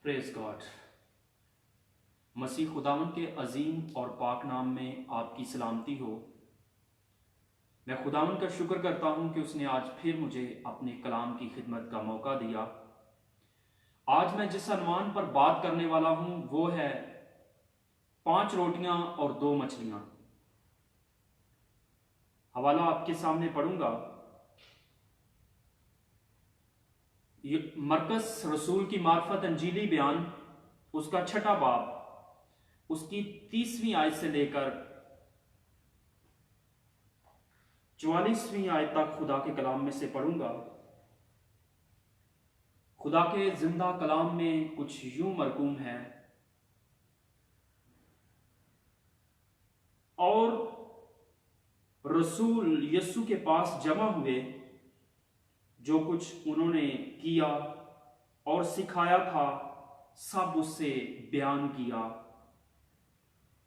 Praise God. मसीह खुदावन के अजीम और पाक नाम में आपकी सलामती हो। मैं खुदावन का शुक्र करता हूं कि उसने आज फिर मुझे अपने कलाम की खिदमत का मौका दिया। आज मैं जिस अनुमान पर बात करने वाला हूं वो है 5 रोटियां और 2 मछलियां। हवाला आपके सामने पढ़ूंगा। मरकस रसूल की मार्फत अंजीली बयान उसका 6वां बाब उसकी 30वीं आयत से लेकर 44वीं आयत तक खुदा के कलाम में से पढ़ूंगा। खुदा के जिंदा कलाम में कुछ यूं मरकूम है, और रसूल यीशु के पास जमा हुए, जो कुछ उन्होंने किया और सिखाया था सब उससे बयान किया।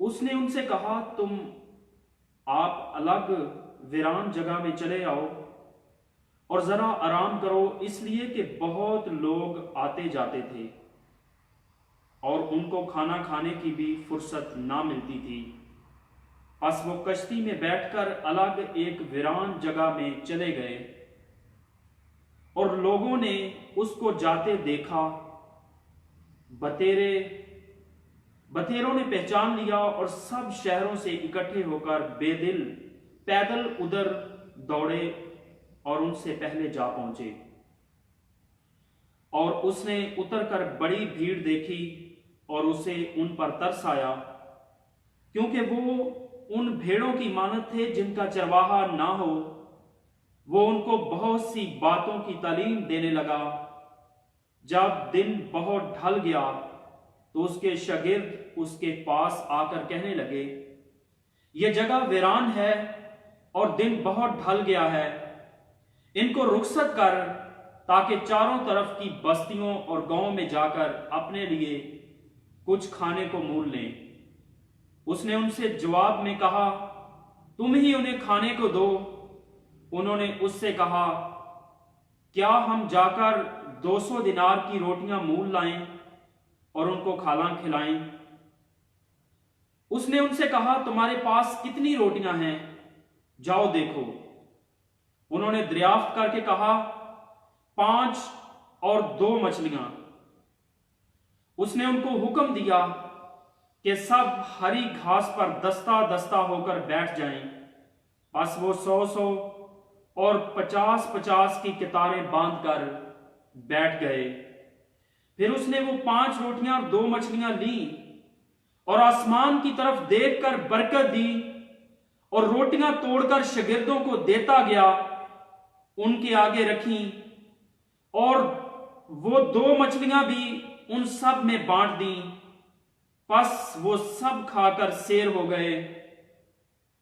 उसने उनसे कहा, तुम आप अलग वीरान जगह में चले आओ और जरा आराम करो, इसलिए कि बहुत लोग आते जाते थे और उनको खाना खाने की भी फुर्सत ना मिलती थी। बस वो कश्ती में बैठकर अलग एक वीरान जगह में चले गए और लोगों ने उसको जाते देखा। बतेरों ने पहचान लिया और सब शहरों से इकट्ठे होकर बेदिल पैदल उधर दौड़े और उनसे पहले जा पहुंचे। और उसने उतरकर बड़ी भीड़ देखी और उसे उन पर तरस आया, क्योंकि वो उन भेड़ों की मानद थे जिनका चरवाहा ना हो। वो उनको बहुत सी बातों की तालीम देने लगा। जब दिन बहुत ढल गया तो उसके शागिर्द उसके पास आकर कहने लगे, ये जगह वीरान है और दिन बहुत ढल गया है, इनको रुखसत कर, ताकि चारों तरफ की बस्तियों और गांवों में जाकर अपने लिए कुछ खाने को मोल लें। उसने उनसे जवाब में कहा, तुम ही उन्हें खाने को दो। उन्होंने उससे कहा, क्या हम जाकर 200 दिनार की रोटियां मूल लाएं और उनको खाना खिलाएं? उसने उनसे कहा, तुम्हारे पास कितनी रोटियां हैं? जाओ देखो। उन्होंने दरियाफ्त करके कहा, 5 और 2 मछलियां। उसने उनको हुक्म दिया कि सब हरी घास पर दस्ता दस्ता होकर बैठ जाएं। बस वो 100 और 50 की कतारें बांधकर बैठ गए। फिर उसने वो 5 रोटियां और 2 मछलियां ली और आसमान की तरफ देखकर बरकत दी और रोटियां तोड़कर शागिर्दों को देता गया, उनके आगे रखी, और वो 2 मछलियां भी उन सब में बांट दी। बस वो सब खाकर सेर हो गए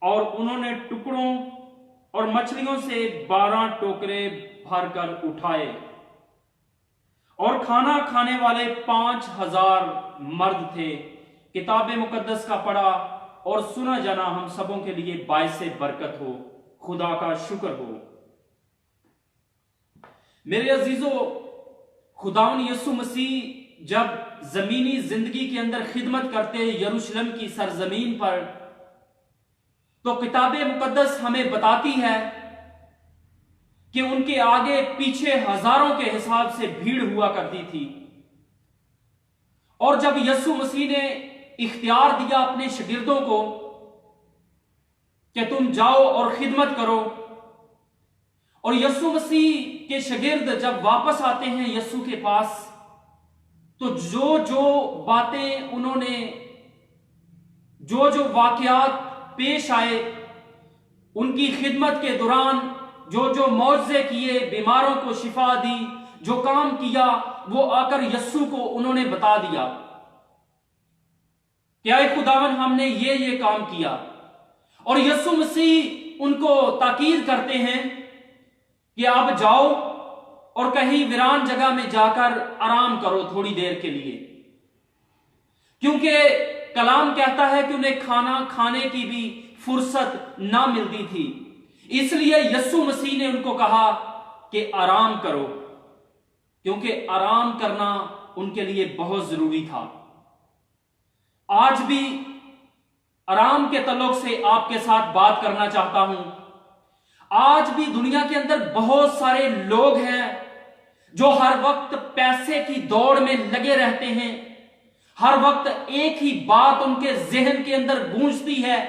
और उन्होंने टुकड़ों और मछलियों से 12 टोकरे भरकर उठाए। और खाना खाने वाले 5000 मर्द थे। किताब मुकद्दस का पढ़ा और सुना जाना हम सबों के लिए बायस बरकत हो। खुदा का शुक्र हो। मेरे अजीजों, खुदावन यीशु मसीह जब जमीनी जिंदगी के अंदर खिदमत करते यरूशलेम की सरजमीन पर, तो किताब मुकद्दस हमें बताती है कि उनके आगे पीछे हजारों के हिसाब से भीड़ हुआ करती थी। और जब यीशु मसीह ने इख्तियार दिया अपने शागिर्दों को कि तुम जाओ और खिदमत करो, और यीशु मसीह के शागिर्द जब वापस आते हैं यीशु के पास, तो जो जो बातें उन्होंने, जो जो वाकयात पेश आए उनकी खिदमत के दौरान, जो जो मौजज़े किए, बीमारों को शिफा दी, जो काम किया, वो आकर यीशु को उन्होंने बता दिया कि ऐ खुदावन, हमने ये काम किया। और यीशु मसीह उनको ताकीद करते हैं कि अब जाओ और कहीं वीरान जगह में जाकर आराम करो थोड़ी देर के लिए, क्योंकि कलाम कहता है कि उन्हें खाना खाने की भी फुर्सत ना मिलती थी। इसलिए यीशु मसीह ने उनको कहा कि आराम करो, क्योंकि आराम करना उनके लिए बहुत जरूरी था। आज भी आराम के तल्लुक से आपके साथ बात करना चाहता हूं। आज भी दुनिया के अंदर बहुत सारे लोग हैं जो हर वक्त पैसे की दौड़ में लगे रहते हैं। हर वक्त एक ही बात उनके जहन के अंदर गूंजती है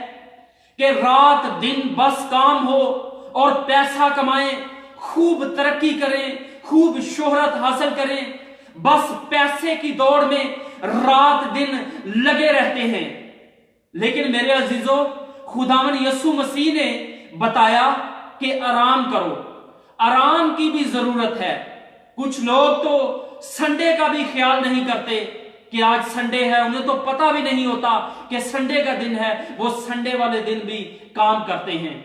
कि रात दिन बस काम हो और पैसा कमाएं, खूब तरक्की करें, खूब शोहरत हासिल करें, बस पैसे की दौड़ में रात दिन लगे रहते हैं। लेकिन मेरे अजीजों, खुदावन यीशु मसीह ने बताया कि आराम करो, आराम की भी जरूरत है। कुछ लोग तो संडे का भी ख्याल नहीं करते कि आज संडे है, उन्हें तो पता भी नहीं होता कि संडे का दिन है। वो संडे वाले दिन भी काम करते हैं,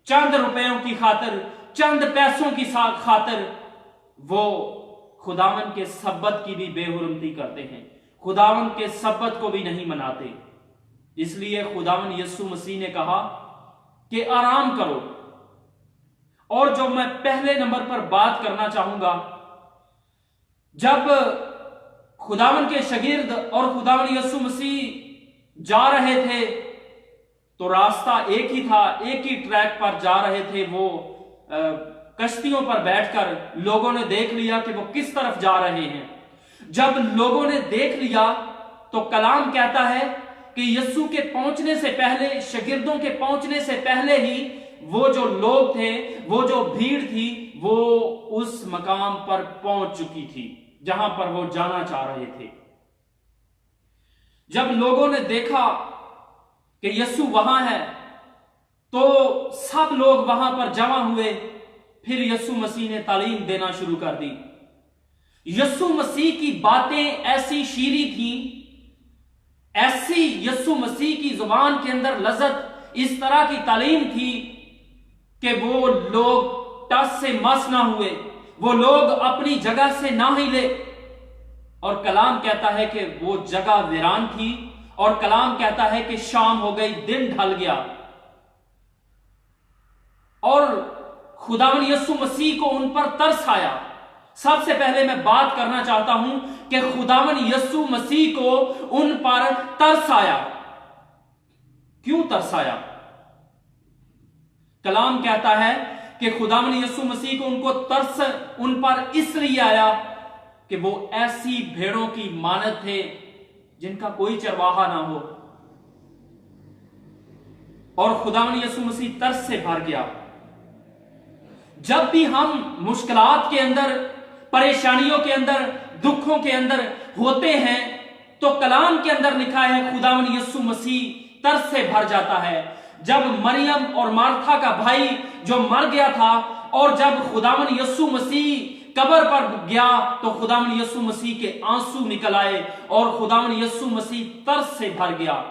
चंद रुपयों की खातिर, चंद पैसों की खातिर वो खुदावन के सब्बत की भी बेहुरमती करते हैं, खुदावन के सब्बत को भी नहीं मनाते। इसलिए खुदावन यीशु मसीह ने कहा कि आराम करो। और जो मैं पहले नंबर पर बात करना चाहूंगा, जब खुदावन के शागिर्द और खुदावन यीशु मसीह जा रहे थे तो रास्ता एक ही था, एक ही ट्रैक पर जा रहे थे। वो कश्तियों पर बैठकर लोगों ने देख लिया कि वो किस तरफ जा रहे हैं। जब लोगों ने देख लिया तो कलाम कहता है कि यीशु के पहुंचने से पहले, शागिर्दों के पहुंचने से पहले ही वो जो लोग थे, वो जो भीड़ थी, वो उस मकाम पर पहुंच चुकी थी जहां पर वो जाना चाह रहे थे। जब लोगों ने देखा कि यीशु वहां है तो सब लोग वहां पर जमा हुए। फिर यीशु मसीह ने तालीम देना शुरू कर दी। यीशु मसीह की बातें ऐसी शीरी थी, ऐसी यीशु मसीह की जुबान के अंदर लज्जत, इस तरह की तालीम थी कि वो लोग टस से मस ना हुए, वो लोग अपनी जगह से ना हिले। और कलाम कहता है कि वो जगह वीरान थी, और कलाम कहता है कि शाम हो गई, दिन ढल गया। और खुदावन यीशु मसीह को उन पर तरस आया। सबसे पहले मैं बात करना चाहता हूं कि खुदावन यीशु मसीह को उन पर तरस आया। क्यों तरस आया? कलाम कहता है कि खुदावन यीशु मसीह को उनको तरस उन पर इसलिए आया कि वो ऐसी भेड़ों की मानद थे जिनका कोई चरवाहा ना हो। और खुदावन यीशु मसीह तरस से भर गया। जब भी हम मुश्किलात के अंदर, परेशानियों के अंदर, दुखों के अंदर होते हैं तो कलाम के अंदर लिखा है खुदावन यीशु मसीह तरस से भर जाता है। जब मरियम और मार्था का भाई जो मर गया था, और जब खुदावन यीशु मसीह कब्र पर गया तो खुदावन यीशु मसीह के आंसू निकल आए और खुदावन यीशु मसीह तरस से भर गया।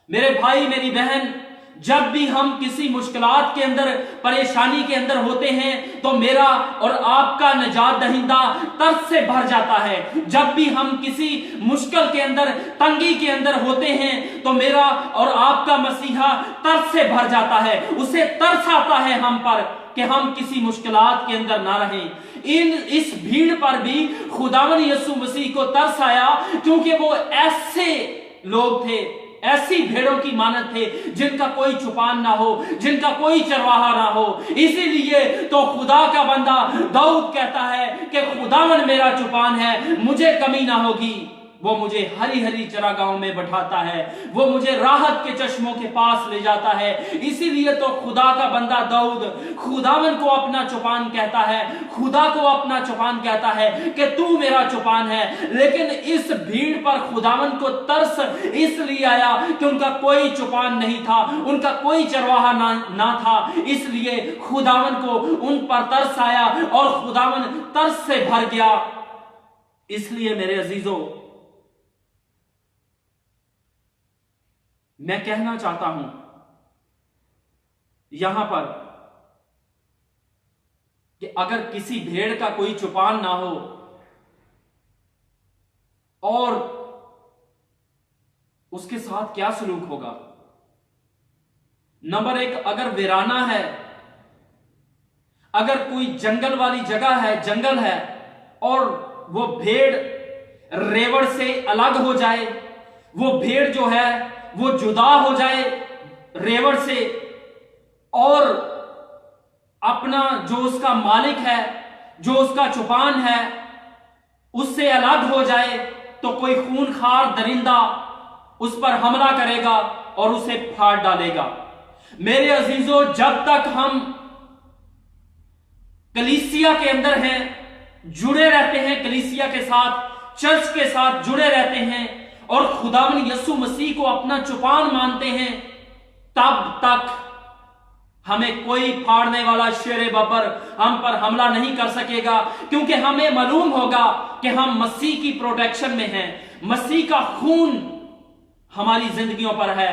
मेरे भाई, मेरी बहन, जब भी हम किसी मुश्किलात के अंदर, परेशानी के अंदर होते हैं तो मेरा और आपका निजात दहिंदा तरस से भर जाता है। जब भी हम किसी मुश्किल के अंदर, तंगी के अंदर होते हैं तो मेरा और आपका मसीहा तरस से भर जाता है। उसे तरस आता है हम पर कि हम किसी मुश्किलात के अंदर ना रहें। इस भीड़ पर भी खुदावन यीशु मसीह को तरस आया, क्योंकि वो ऐसे लोग थे, ऐसी भेड़ों की मानद थे जिनका कोई चुपान ना हो, जिनका कोई चरवाहा ना हो। इसीलिए तो खुदा का बंदा दाऊद कहता है कि खुदावन मेरा चुपान है, मुझे कमी ना होगी। वो मुझे हरी हरी चरागाहों में बैठाता है, वो मुझे राहत के चश्मों के पास ले जाता है। इसीलिए तो खुदा का बंदा दाऊद खुदावन को अपना चुपान कहता है, खुदा को अपना चुपान कहता है कि तू मेरा चुपान है। लेकिन इस भीड़ पर खुदावन को तरस इसलिए आया कि उनका कोई चुपान नहीं था, उनका कोई चरवाहा ना था। इसलिए खुदावन को उन पर तरस आया और खुदावन तरस से भर गया। इसलिए मेरे अजीजों, मैं कहना चाहता हूं यहां पर कि अगर किसी भेड़ का कोई चुपान ना हो और उसके साथ क्या सलूक होगा। नंबर एक, अगर वीराना है, अगर कोई जंगल वाली जगह है, जंगल है, और वो भेड़ रेवड़ से अलग हो जाए, वो भेड़ जो है वो जुदा हो जाए रेवड़ से, और अपना जो उसका मालिक है, जो उसका चौपान है, उससे अलग हो जाए, तो कोई खूनखार दरिंदा उस पर हमला करेगा और उसे फाड़ डालेगा। मेरे अजीजों, जब तक हम कलीसिया के अंदर हैं, जुड़े रहते हैं कलीसिया के साथ, चर्च के साथ जुड़े रहते हैं और खुदावन यीशु मसीह को अपना चौपान मानते हैं, तब तक हमें कोई फाड़ने वाला शेर बब्बर हम पर हमला नहीं कर सकेगा, क्योंकि हमें मालूम होगा कि हम मसीह की प्रोटेक्शन में हैं, मसीह का खून हमारी जिंदगियों पर है।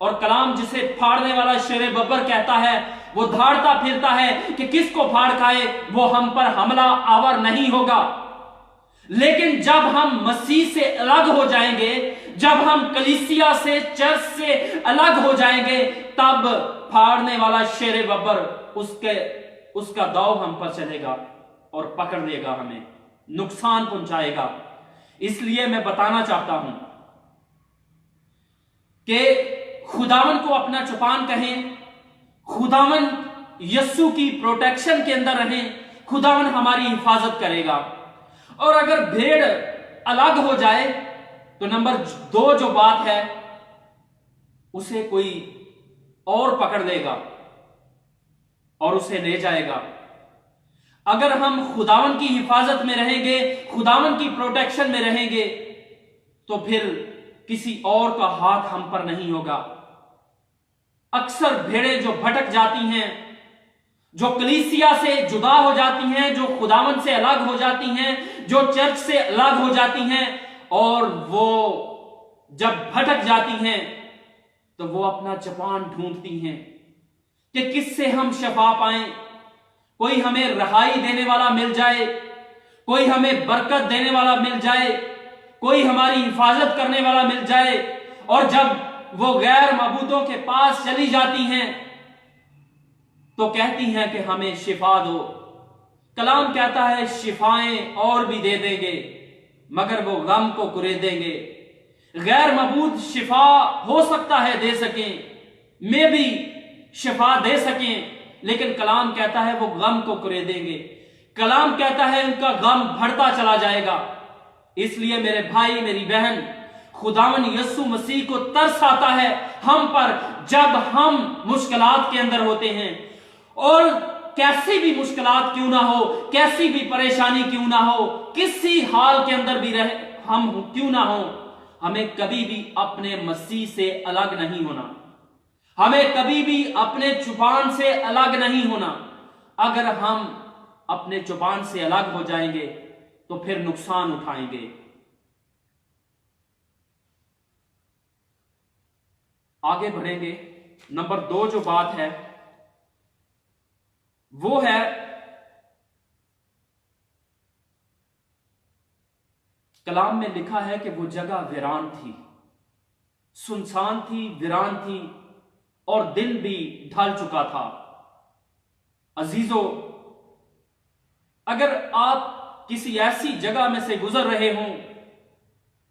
और कलाम जिसे फाड़ने वाला शेर बब्बर कहता है, वो धाड़ता फिरता है कि किसको फाड़ खाए, वो हम पर हमला आवर नहीं होगा। लेकिन जब हम मसीह से अलग हो जाएंगे, जब हम कलीसिया से, चर्च से अलग हो जाएंगे, तब फाड़ने वाला शेर बब्बर उसका दाव हम पर चलेगा और पकड़ लेगा, हमें नुकसान पहुंचाएगा। इसलिए मैं बताना चाहता हूं कि खुदावन को अपना चौपान कहें, खुदावन यीशु की प्रोटेक्शन के अंदर रहें, खुदावन हमारी हिफाजत करेगा। और अगर भेड़ अलग हो जाए तो नंबर 2 जो बात है, उसे कोई और पकड़ लेगा और उसे ले जाएगा। अगर हम खुदावन की हिफाजत में रहेंगे, खुदावन की प्रोटेक्शन में रहेंगे, तो फिर किसी और का हाथ हम पर नहीं होगा। अक्सर भेड़ें जो भटक जाती हैं, जो कलीसिया से जुदा हो जाती हैं, जो खुदावन से अलग हो जाती हैं, जो चर्च से अलग हो जाती हैं, और वो जब भटक जाती हैं तो वो अपना चौपान ढूंढती हैं कि किससे हम शफा पाएं, कोई हमें रहाई देने वाला मिल जाए, कोई हमें बरकत देने वाला मिल जाए, कोई हमारी हिफाजत करने वाला मिल जाए। और जब वो गैर मबूदों के पास चली जाती हैं तो कहती हैं कि हमें शिफा दो। कलाम कहता है शिफाएं और भी दे देंगे, मगर वो गम को कुरेदेंगे। गैर मबूद शिफा हो सकता है दे सकें, में भी शिफा दे सकें, लेकिन कलाम कहता है वो गम को कुरेदेंगे। कलाम कहता है उनका गम बढ़ता चला जाएगा। इसलिए मेरे भाई, मेरी बहन, खुदावन यीशु मसीह को तरस आता है हम पर जब हम मुश्किलात के अंदर होते हैं। और कैसी भी मुश्किलात क्यों ना हो, कैसी भी परेशानी क्यों ना हो, किसी हाल के अंदर भी रहे हम क्यों ना हो, हमें कभी भी अपने मसीह से अलग नहीं होना, हमें कभी भी अपने चौपान से अलग नहीं होना। अगर हम अपने चौपान से अलग हो जाएंगे तो फिर नुकसान उठाएंगे। आगे बढ़ेंगे। नंबर 2 जो बात है वो है कलाम में लिखा है कि वो जगह वीरान थी, सुनसान थी, वीरान थी, और दिन भी ढल चुका था। अजीजों, अगर आप किसी ऐसी जगह में से गुजर रहे हों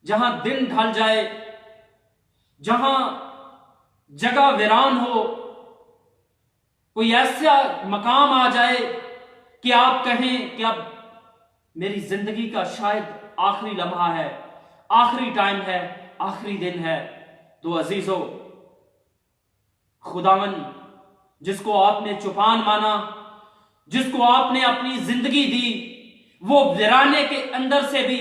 जहां दिन ढल जाए, जहां जगह वीरान हो, कोई ऐसा मकाम आ जाए कि आप कहें कि अब मेरी जिंदगी का शायद आखिरी लम्हा है, आखिरी टाइम है, आखिरी दिन है, तो अजीजों, खुदावन जिसको आपने चौपान माना, जिसको आपने अपनी जिंदगी दी, वो वीराने के अंदर से भी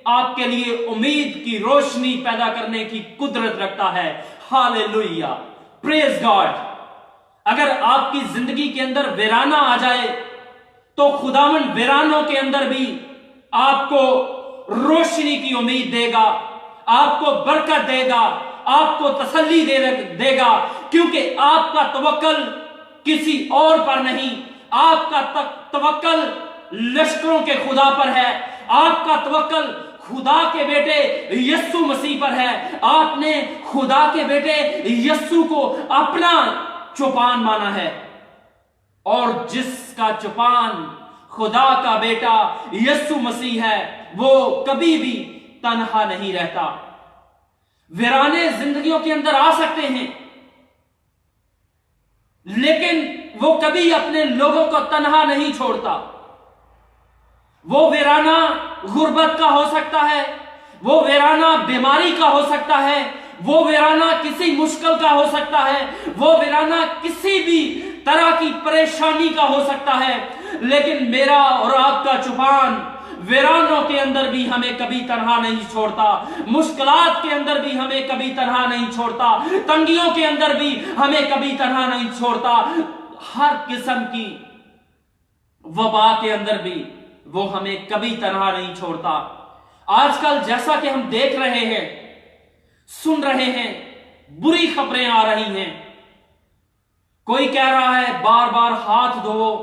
आपके लिए उम्मीद की रोशनी पैदा करने की कुदरत रखता है। Hallelujah, praise God. अगर आपकी जिंदगी के अंदर वीराना आ जाए तो खुदावन वीरानों के अंदर भी आपको रोशनी की उम्मीद देगा, आपको बरकत देगा, आपको तसल्ली देगा, क्योंकि आपका तवक्कल किसी और पर नहीं, आपका तवक्कल लश्करों के खुदा पर है, आपका तवक्कल खुदा के बेटे यीशु मसीह पर है। आपने खुदा के बेटे यीशु को अपना चौपान माना है, और जिसका चौपान खुदा का बेटा यीशु मसीह है, वो कभी भी تنہا نہیں رہتا. ویرانے زندگیوں کے اندر آ سکتے ہیں لیکن وہ کبھی اپنے لوگوں کو تنہا نہیں چھوڑتا. وہ ویرانہ غربت کا ہو سکتا ہے, وہ ویرانہ بیماری کا ہو سکتا ہے, وہ ویرانہ کسی مشکل کا ہو سکتا ہے, وہ ویرانہ کسی بھی طرح کی پریشانی کا ہو سکتا ہے, لیکن میرا اور آپ کا چوپان ویرانوں کے اندر بھی ہمیں کبھی تنہا نہیں چھوڑتا, مشکلات کے اندر بھی ہمیں کبھی تنہا نہیں چھوڑتا, تنگیوں کے اندر بھی ہمیں کبھی تنہا نہیں چھوڑتا, ہر قسم کی وبا کے اندر بھی وہ ہمیں کبھی تنہا نہیں چھوڑتا. آج کل جیسا کہ ہم دیکھ رہے ہیں, سن رہے ہیں, بری خبریں آ رہی ہیں. کوئی کہہ رہا ہے بار بار ہاتھ دھو,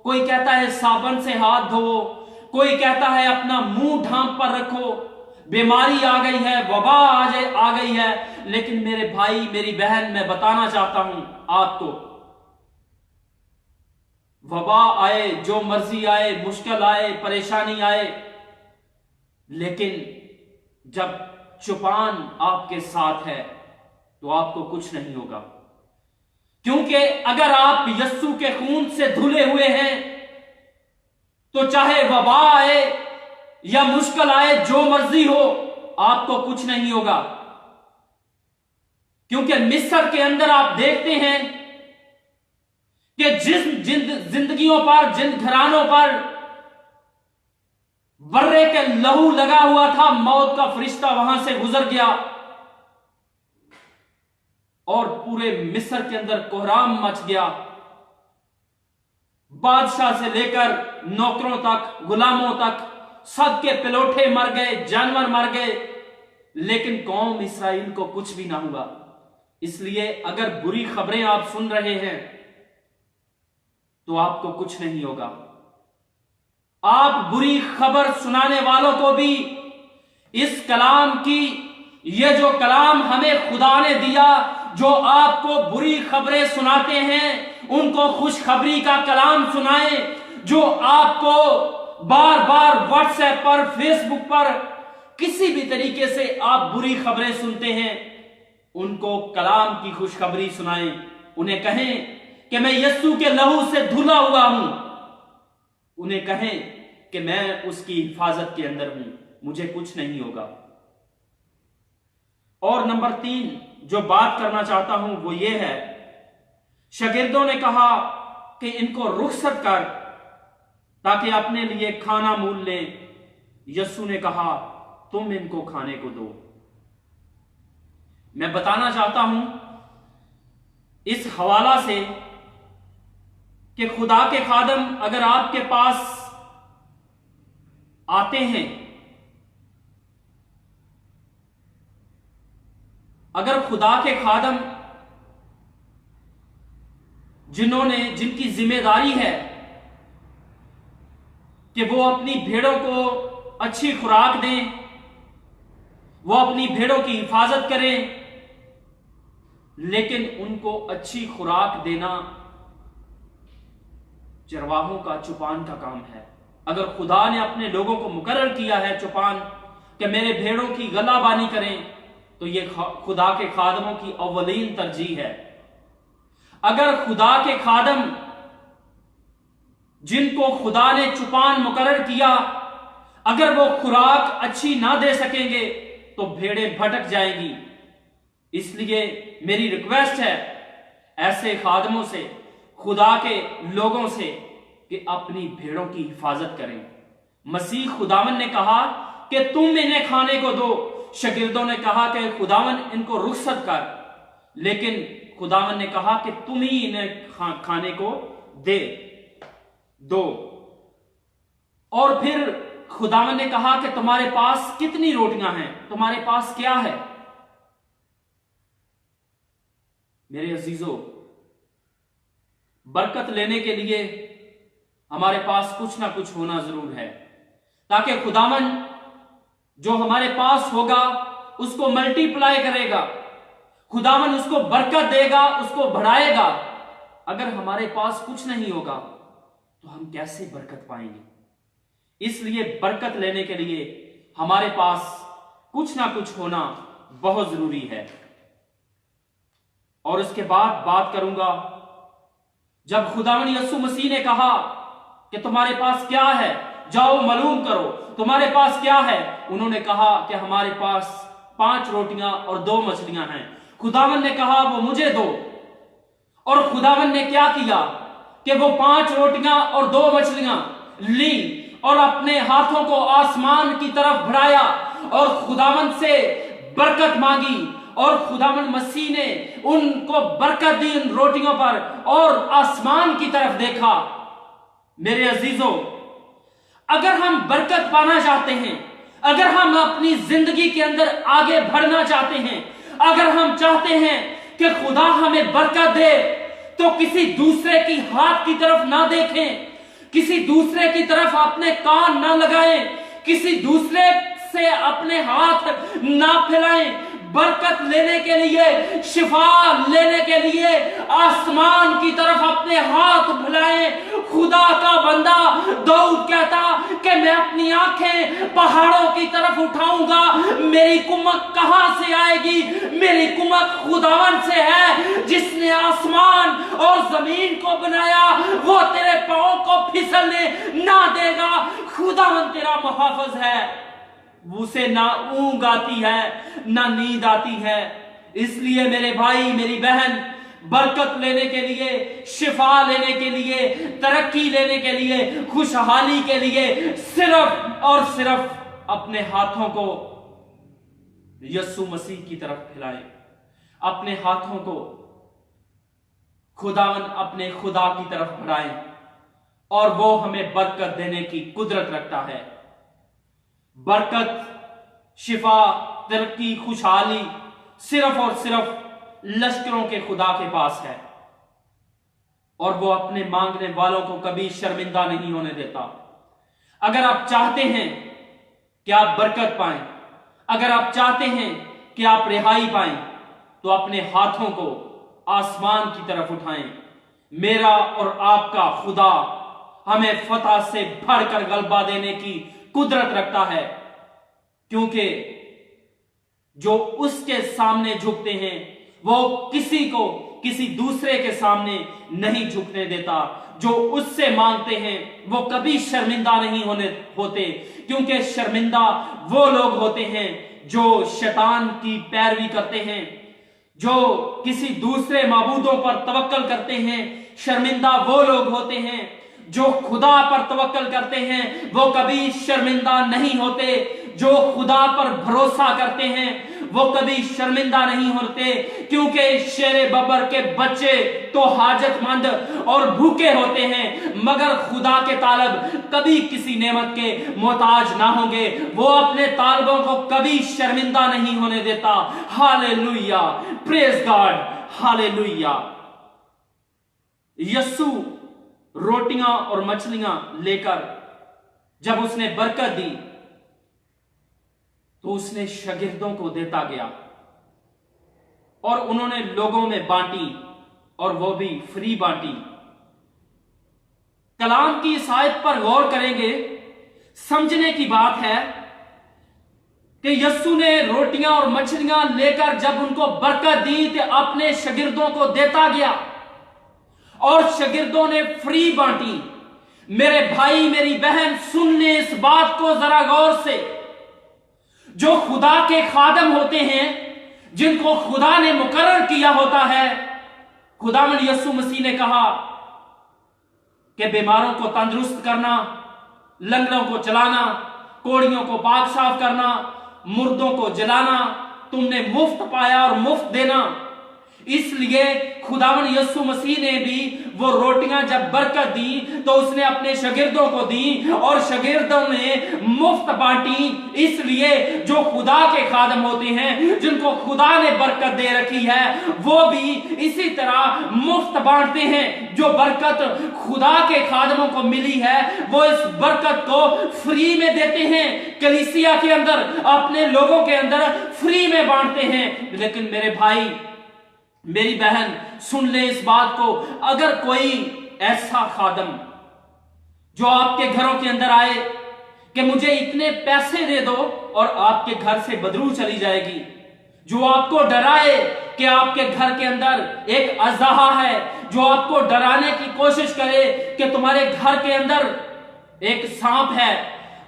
کوئی کہتا ہے صابن سے ہاتھ دھو, کوئی کہتا ہے اپنا منہ ڈھانپ پر رکھو, بیماری آ گئی ہے, وبا آ گئی ہے. لیکن میرے بھائی میری بہن, میں بتانا چاہتا ہوں آپ کو, وبا آئے, جو مرضی آئے, مشکل آئے, پریشانی آئے, لیکن جب چوپان آپ کے ساتھ ہے تو آپ کو کچھ نہیں ہوگا. کیونکہ اگر آپ یسوع کے خون سے دھلے ہوئے ہیں تو چاہے وبا آئے یا مشکل آئے, جو مرضی ہو, آپ کو کچھ نہیں ہوگا. کیونکہ مصر کے اندر آپ دیکھتے ہیں کہ جن زندگیوں پر, جن گھرانوں پر برے کے لہو لگا ہوا تھا, موت کا فرشتہ وہاں سے گزر گیا اور پورے مصر کے اندر کوہرام مچ گیا. بادشاہ سے لے کر نوکروں تک, غلاموں تک, سب کے پلوٹھے مر گئے, جانور مر گئے, لیکن قوم اسرائیل کو کچھ بھی نہ ہوا. اس لیے اگر بری خبریں آپ سن رہے ہیں تو آپ کو کچھ نہیں ہوگا. آپ بری خبر سنانے والوں کو بھی اس کلام کی, یہ جو کلام ہمیں خدا نے دیا, جو آپ کو بری خبریں سناتے ہیں, ان کو خوشخبری کا کلام سنائیں. جو آپ کو بار بار واٹس ایپ پر, فیس بک پر, کسی بھی طریقے سے آپ بری خبریں سنتے ہیں, ان کو کلام کی خوشخبری سنائیں. انہیں کہیں کہ میں یسوع کے لہو سے دھلا ہوا ہوں. انہیں کہیں کہ میں اس کی حفاظت کے اندر ہوں, مجھے کچھ نہیں ہوگا. اور نمبر 3 جو بات کرنا چاہتا ہوں وہ یہ ہے, شاگردوں نے کہا کہ ان کو رخصت کر تاکہ اپنے لیے کھانا مول لیں. یسوع نے کہا تم ان کو کھانے کو دو. میں بتانا چاہتا ہوں اس حوالہ سے کہ خدا کے خادم اگر آپ کے پاس آتے ہیں, اگر خدا کے خادم جن کی ذمہ داری ہے کہ وہ اپنی بھیڑوں کو اچھی خوراک دیں, وہ اپنی بھیڑوں کی حفاظت کریں, لیکن ان کو اچھی خوراک دینا چرواہوں کا, چوپان کا کام ہے. اگر خدا نے اپنے لوگوں کو مقرر کیا ہے چوپان کہ میرے بھیڑوں کی غلہ بانی کریں, تو یہ خدا کے خادموں کی اولین ترجیح ہے. اگر خدا کے خادم جن کو خدا نے چوپان مقرر کیا, اگر وہ خوراک اچھی نہ دے سکیں گے تو بھیڑیں بھٹک جائیں گی. اس لیے میری ریکویسٹ ہے ایسے خادموں سے, خدا کے لوگوں سے, کہ اپنی بھیڑوں کی حفاظت کریں. مسیح خداوند نے کہا کہ تم انہیں کھانے کو دو. شاگردوں نے کہا کہ خداوند ان کو رخصت کر, لیکن خداوند نے کہا کہ تم ہی انہیں کھانے کو دو. اور پھر خداوند نے کہا کہ تمہارے پاس کتنی روٹیاں ہیں, تمہارے پاس کیا ہے؟ میرے عزیزو, برکت لینے کے لیے ہمارے پاس کچھ نہ کچھ ہونا ضرور ہے, تاکہ خداوند جو ہمارے پاس ہوگا اس کو ملٹی پلائی کرے گا, خداوند اس کو برکت دے گا, اس کو بڑھائے گا. اگر ہمارے پاس کچھ نہیں ہوگا تو ہم کیسے برکت پائیں گے؟ اس لیے برکت لینے کے لیے ہمارے پاس कुछ ना कुछ होना बहुत जरूरी है। और उसके बाद बात करूंगा जब खुदावंद यीशु मसीह ने कहा कि तुम्हारे पास क्या है, जाओ मालूम करो तुम्हारे पास क्या है। उन्होंने कहा कि हमारे पास 5 रोटियां और 2 मछलियां हैं। खुदावंद ने कहा वो मुझे दो। और खुदावंद ने क्या किया कि वो 5 रोटियां और 2 मछलियां ली और अपने हाथों को आसमान की तरफ बढ़ाया और खुदावंद से बरकत मांगी। और खुदावंद मसीह ने उनको बरकत दी उन रोटियों पर और आसमान की तरफ देखा। मेरे अजीजों, अगर हम बरकत पाना चाहते हैं, अगर हम अपनी जिंदगी के अंदर आगे बढ़ना चाहते हैं, अगर हम चाहते हैं कि खुदा हमें बरकत दे, तो किसी दूसरे की हाथ की तरफ ना देखें, किसी दूसरे की तरफ अपने कान ना लगाएं, किसी दूसरे से अपने हाथ ना फैलाएं। बरकत लेने के लिए, शिफा लेने के लिए आसमान की तरफ अपने हाथ फैलाएं। खुदा का बंदा दाऊद कहता कि मैं अपनी आंखें पहाड़ों की तरफ उठाऊंगा, मेरी कुमक कहां से आएगी? मेरी कुमक खुदावन से है जिसने आसमान और जमीन को बनाया। वो तेरे पांव को फिसलने ना देगा। खुदावन तेरा मुहाफिज है, उसे ना ऊंघ आती है ना नींद आती है। इसलिए मेरे भाई मेरी बहन, बरकत लेने के लिए, शिफा लेने के लिए, तरक्की लेने के लिए, खुशहाली के लिए सिर्फ और सिर्फ अपने हाथों को यीशु मसीह की तरफ फैलाएं। अपने हाथों को खुदावन अपने खुदा की तरफ बढ़ाएं और वो हमें बरकत देने की कुदरत रखता है। बरकत, शिफा, तरक्की, खुशहाली सिर्फ और सिर्फ लश्करों के खुदा के पास है और वो अपने मांगने वालों को कभी शर्मिंदा नहीं होने देता। अगर आप चाहते हैं कि आप बरकत पाएं, अगर आप चाहते हैं कि आप रिहाई पाएं, तो अपने हाथों को आसमान की तरफ उठाएं। मेरा और आपका खुदा हमें फतह से भरकर गलबा देने की कुदरत रखता है, क्योंकि जो उसके सामने झुकते हैं वो किसी को किसी दूसरे के सामने नहीं झुकने देता। जो उससे मांगते हैं वो कभी शर्मिंदा नहीं होते, क्योंकि शर्मिंदा वो लोग होते हैं जो शैतान की पैरवी करते हैं, जो किसी दूसरे माबूदों पर तवक्कल करते हैं। शर्मिंदा वो लोग होते हैं जो खुदा पर तवक्कल करते हैं, वो कभी शर्मिंदा नहीं होते। जो खुदा पर भरोसा करते हैं वो कभी शर्मिंदा नहीं होते, क्योंकि शेरे बबर के बच्चे तो हाजतमंद और भूखे होते हैं, मगर खुदा के तालब कभी किसी नेमत के मोहताज ना होंगे। वो अपने तालबों को कभी शर्मिंदा नहीं होने देता। Hallelujah, praise God, hallelujah. यीशु रोटियां और मछलियां लेकर जब उसने बरकत दी तो उसने शागिर्दों को देता गया और उन्होंने लोगों में बांटी, और वो भी फ्री बांटी। कलाम की इस आयत पर गौर करेंगे, समझने की बात है कि यीशु ने रोटियां और मछलियां लेकर जब उनको बरकत दी तो अपने शागिर्दों को देता गया और शागिर्दों ने फ्री बांटी। मेरे भाई मेरी बहन, सुन ले इस बात को जरा गौर से। जो खुदा के खादम होते हैं, जिनको खुदा ने मुकर्रर किया होता है, खुदावंद यीशु मसीह ने कहा कि बीमारों को तंदुरुस्त करना, लंगड़ों को चलाना, कोड़ियों को पाक साफ करना, मुर्दों को जलाना तुमने मुफ्त पाया और मुफ्त देना। इसलिए खुदावंद यीशु मसीह ने भी वो रोटियां जब बरकत दी तो उसने अपने शागिर्दों को दी और शागिर्दों ने मुफ्त बांटी। इसलिए जो खुदा के खादम होते हैं, जिनको खुदा ने बरकत दे रखी है, वो भी इसी तरह मुफ्त बांटते हैं। जो बरकत खुदा के खादमों को मिली है वो इस बरकत को फ्री में देते हैं, कलीसिया के अंदर, अपने लोगों के अंदर फ्री में बांटते हैं। लेकिन मेरे भाई मेरी बहन, सुन ले इस बात को। अगर कोई ऐसा खादम जो आपके घरों के अंदर आए کہ مجھے اتنے پیسے دے دو اور آپ کے گھر سے بدبو چلی جائے گی، جو آپ کو ڈرائے کہ آپ کے گھر کے اندر ایک اژدہا ہے، جو آپ کو ڈرانے کی کوشش کرے کہ تمہارے گھر کے اندر ایک سانپ ہے،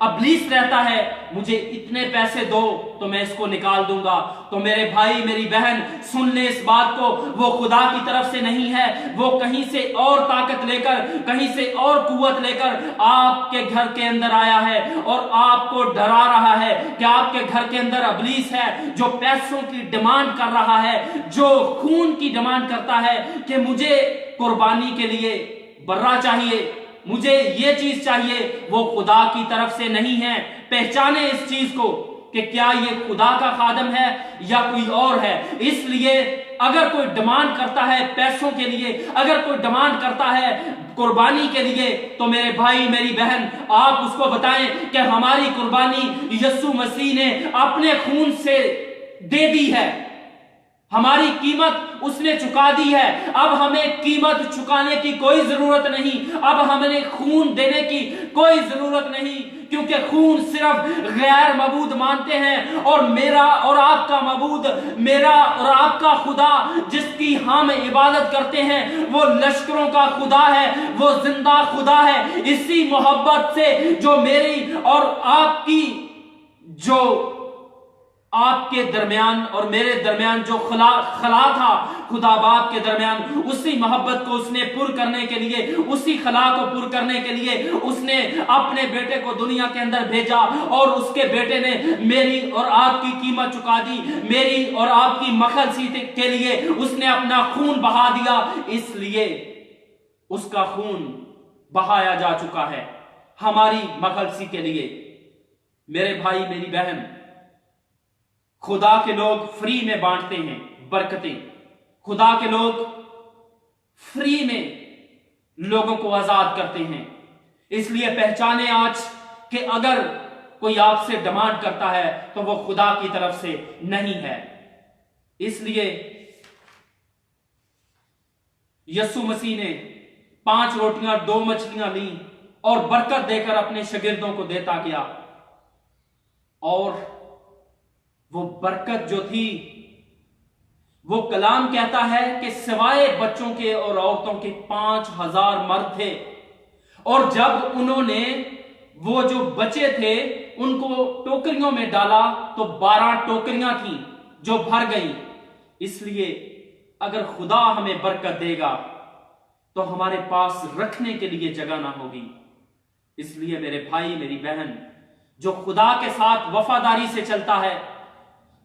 ابلیس رہتا ہے، مجھے اتنے پیسے دو تو میں اس کو نکال دوں گا۔ تو میرے بھائی میری بہن سن لے اس بات کو، وہ خدا کی طرف سے نہیں ہے، وہ کہیں سے اور طاقت لے کر، کہیں سے اور قوت لے کر آپ کے گھر کے اندر آیا ہے اور آپ کو ڈرا رہا ہے کہ آپ کے گھر کے اندر ابلیس ہے جو پیسوں کی ڈیمانڈ کر رہا ہے، جو خون کی ڈیمانڈ کرتا ہے کہ مجھے قربانی کے لیے برا چاہیے، مجھے یہ چیز چاہیے۔ وہ خدا کی طرف سے نہیں ہے۔ پہچانے اس چیز کو کہ کیا یہ خدا کا خادم ہے یا کوئی اور ہے۔ اس لیے اگر کوئی ڈیمانڈ کرتا ہے پیسوں کے لیے، اگر کوئی ڈیمانڈ کرتا ہے قربانی کے لیے، تو میرے بھائی میری بہن آپ اس کو بتائیں کہ ہماری قربانی یسوع مسیح نے اپنے خون سے دے دی ہے، ہماری قیمت اس نے چکا دی ہے۔ اب ہمیں قیمت چکانے کی کوئی ضرورت نہیں، اب ہمیں خون دینے کی کوئی ضرورت نہیں، کیونکہ خون صرف غیر معبود مانتے ہیں، اور میرا اور آپ کا معبود، میرا اور آپ کا خدا جس کی ہم عبادت کرتے ہیں، وہ لشکروں کا خدا ہے، وہ زندہ خدا ہے۔ اسی محبت سے جو میری اور آپ کی، جو آپ کے درمیان اور میرے درمیان جو خلا تھا خدا باپ کے درمیان، اسی محبت کو اس نے پر کرنے کے لیے، اسی خلا کو پر کرنے کے لیے اس نے اپنے بیٹے کو دنیا کے اندر بھیجا، اور اس کے بیٹے نے میری اور آپ کی قیمت چکا دی، میری اور آپ کی مخلصی کے لیے اس نے اپنا خون بہا دیا۔ اس لیے اس کا خون بہایا جا چکا ہے ہماری مخلصی کے لیے۔ میرے بھائی میری بہن، خدا کے لوگ فری میں بانٹتے ہیں برکتیں، خدا کے لوگ فری میں لوگوں کو آزاد کرتے ہیں۔ اس لیے پہچانے آج کہ اگر کوئی آپ سے ڈیمانڈ کرتا ہے تو وہ خدا کی طرف سے نہیں ہے۔ اس لیے یسوع مسیح نے 5 روٹیاں 2 مچھلیاں لیں اور برکت دے کر اپنے شاگردوں کو دیتا گیا، اور وہ برکت جو تھی، وہ کلام کہتا ہے کہ سوائے بچوں کے اور عورتوں کے 5000 مرد تھے، اور جب انہوں نے وہ جو بچے تھے ان کو ٹوکریوں میں ڈالا تو 12 ٹوکریاں تھیں جو بھر گئیں۔ اس لیے اگر خدا ہمیں برکت دے گا تو ہمارے پاس رکھنے کے لیے جگہ نہ ہوگی۔ اس لیے میرے بھائی میری بہن، جو خدا کے ساتھ وفاداری سے چلتا ہے،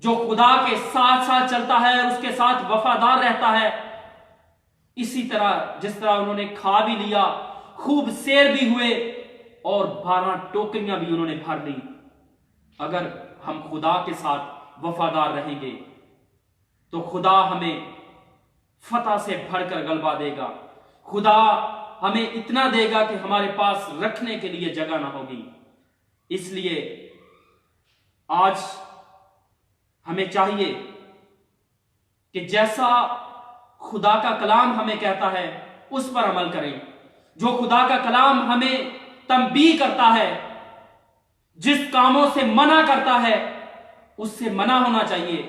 جو خدا کے ساتھ ساتھ چلتا ہے اور اس کے ساتھ وفادار رہتا ہے، اسی طرح جس طرح انہوں نے کھا بھی لیا، خوب سیر بھی ہوئے، اور 12 ٹوکریاں بھی انہوں نے بھر لی۔ اگر ہم خدا کے ساتھ وفادار رہیں گے تو خدا ہمیں فتح سے بھر کر غلبہ دے گا، خدا ہمیں اتنا دے گا کہ ہمارے پاس رکھنے کے لیے جگہ نہ ہوگی۔ اس لیے آج ہمیں چاہیے کہ جیسا خدا کا کلام ہمیں کہتا ہے اس پر عمل کریں۔ جو خدا کا کلام ہمیں تنبیہ کرتا ہے، جس کاموں سے منع کرتا ہے، اس سے منع ہونا چاہیے۔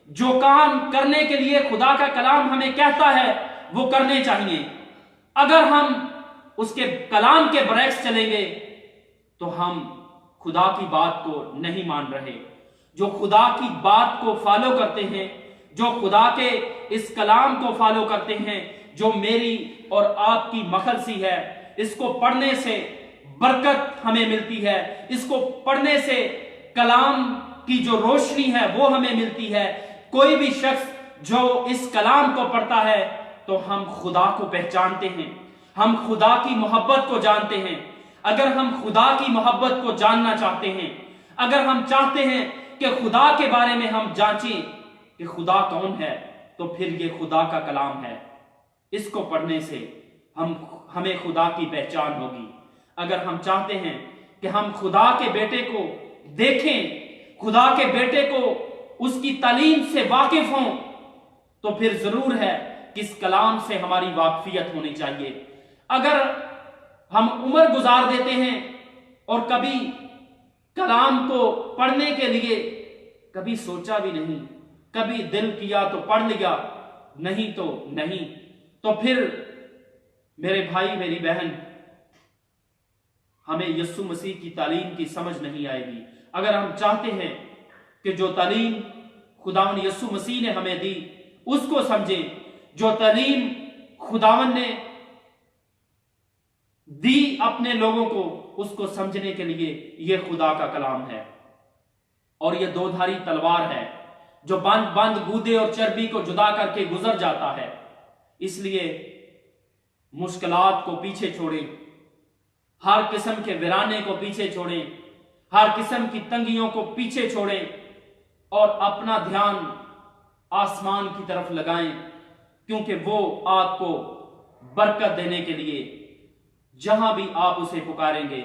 جو کام کرنے کے لیے خدا کا کلام ہمیں کہتا ہے وہ کرنے چاہیے۔ اگر ہم اس کے کلام کے برعکس چلیں گے تو ہم خدا کی بات کو نہیں مان رہے۔ جو خدا کی بات کو فالو کرتے ہیں، جو خدا کے اس کلام کو فالو کرتے ہیں، جو میری اور آپ کی مخلصی ہے، اس کو پڑھنے سے برکت ہمیں ملتی ہے، اس کو پڑھنے سے کلام کی جو روشنی ہے وہ ہمیں ملتی ہے۔ کوئی بھی شخص جو اس کلام کو پڑھتا ہے تو ہم خدا کو پہچانتے ہیں، ہم خدا کی محبت کو جانتے ہیں۔ اگر ہم خدا کی محبت کو جاننا چاہتے ہیں، اگر ہم چاہتے ہیں کہ خدا کے بارے میں ہم جانچیں کہ خدا کون ہے، تو پھر یہ خدا کا کلام ہے۔ اس کو پڑھنے سے ہمیں خدا کی پہچان ہوگی۔ اگر ہم چاہتے ہیں کہ ہم خدا کے بیٹے کو دیکھیں، خدا کے بیٹے کو اس کی تعلیم سے واقف ہوں، تو پھر ضرور ہے کہ اس کلام سے ہماری واقفیت ہونی چاہیے۔ اگر ہم عمر گزار دیتے ہیں اور کبھی کلام کو پڑھنے کے لیے کبھی سوچا بھی نہیں، کبھی دل کیا تو پڑھ لیا، نہیں تو نہیں۔ تو پھر میرے بھائی میری بہن، ہمیں یسوع مسیح کی تعلیم کی سمجھ نہیں آئے گی اگر ہم چاہتے ہیں کہ جو تعلیم خداوند یسوع مسیح نے ہمیں دی اس کو سمجھیں۔ جو تعلیم خداوند نے دی اپنے لوگوں کو، اس کو سمجھنے کے لیے یہ خدا کا کلام ہے، اور یہ دو دھاری تلوار ہے جو بند گودے اور چربی کو جدا کر کے گزر جاتا ہے۔ اس لیے مشکلات کو پیچھے چھوڑیں، ہر قسم کے ویرانے کو پیچھے چھوڑیں، ہر قسم کی تنگیوں کو پیچھے چھوڑیں، اور اپنا دھیان آسمان کی طرف لگائیں، کیونکہ وہ آپ کو برکت دینے کے لیے جہاں بھی آپ اسے پکاریں گے،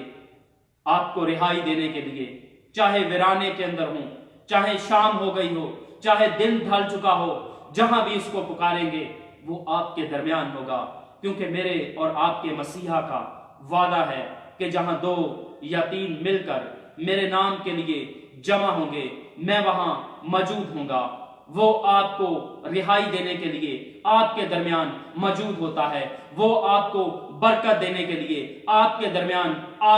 آپ کو رہائی دینے کے لیے، چاہے ویرانے کے اندر ہوں، چاہے شام ہو گئی ہو، چاہے دن ڈھل چکا ہو، جہاں بھی اس کو پکاریں گے وہ آپ کے درمیان ہوگا، کیونکہ میرے اور آپ کے مسیحا کا وعدہ ہے کہ جہاں 2 یا 3 مل کر میرے نام کے لیے جمع ہوں گے، میں وہاں موجود ہوں گا۔ وہ آپ کو رہائی دینے کے لیے آپ کے درمیان موجود ہوتا ہے، وہ آپ کو برکت دینے کے لیے آپ کے درمیان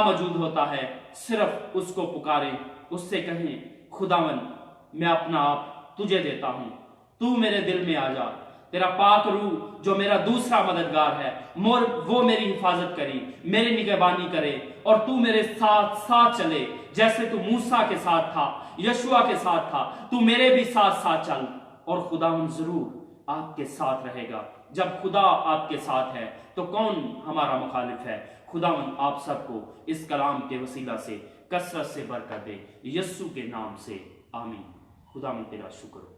موجود ہوتا ہے۔ صرف اس کو پکاریں، اس سے کہیں خداوند میں اپنا آپ تجھے دیتا ہوں، تو میرے دل میں آ جا، تیرا پاک روح جو میرا دوسرا مددگار ہے وہ میری حفاظت کری، میری نگہبانی کرے، اور تو میرے ساتھ ساتھ چلے، جیسے تو موسیٰ کے ساتھ تھا، یشوع کے ساتھ تھا، تو میرے بھی ساتھ ساتھ چل، اور خداوند ضرور آپ کے ساتھ رہے گا۔ جب خدا آپ کے ساتھ ہے تو کون ہمارا مخالف ہے؟ خداوند آپ سب کو اس کلام کے وسیلہ سے کثرت سے برکت دے، یسوع کے نام سے آمین۔ خداوند تیرا شکر ہو۔